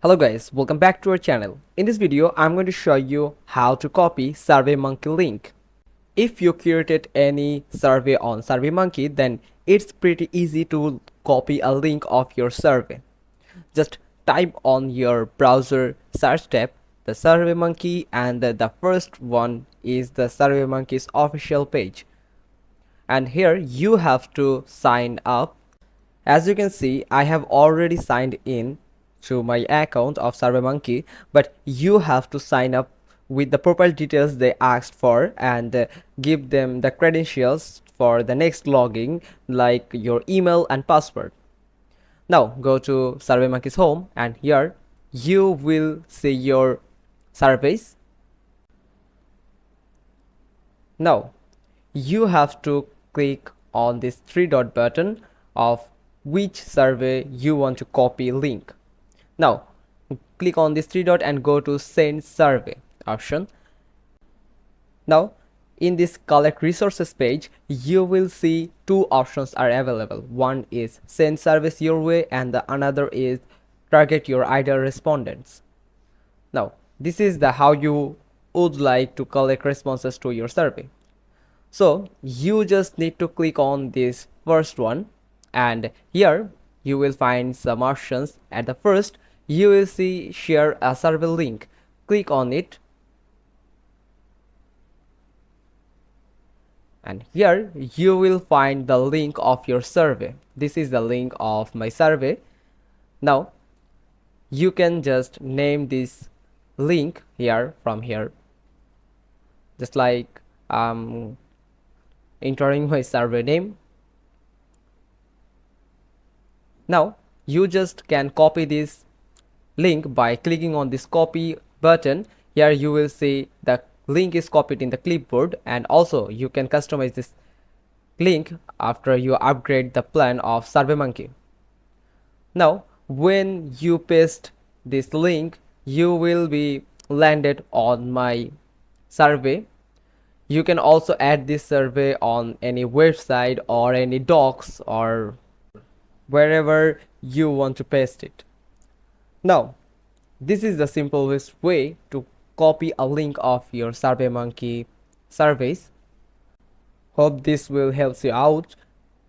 Hello guys, welcome back to our channel. In this video, I'm going to show you how to copy SurveyMonkey link. If you created any survey on SurveyMonkey, then it's pretty easy to copy a link of your survey. Just type on your browser search tab the SurveyMonkey, and the first one is the SurveyMonkey's official page. And here you have to sign up. As you can see, I have already signed in to my account of SurveyMonkey, but you have to sign up with the profile details they asked for and give them the credentials for the next login, like your email and password. Now go to SurveyMonkey's home, and here you will see your surveys. Now you have to click on this three dot button of which survey you want to copy link. Now click on this three dot and go to send survey option. Now in this collect resources page, you will see two options are available. One is send surveys your way and the another is target your ideal respondents. Now this is the how you would like to collect responses to your survey. So you just need to click on this first one, and here you will find some options. At the first, you will see share a survey link. Click on it, and here you will find the link of your survey. This is the link of my survey. Now you can just name this link here from here, just like entering my survey name. Now you just can copy this link by clicking on this copy button. Here you will see the link is copied in the clipboard, and also you can customize this link after you upgrade the plan of SurveyMonkey. Now when you paste this link, you will be landed on my survey. You can also add this survey on any website or any docs or wherever you want to paste it. Now this is the simplest way to copy a link of your SurveyMonkey surveys. Hope this will help you out,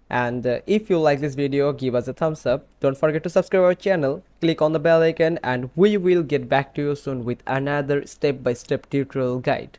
and if you like this video, give us a thumbs up. Don't forget to subscribe our channel, click on the bell icon, and we will get back to you soon with another step-by-step tutorial guide.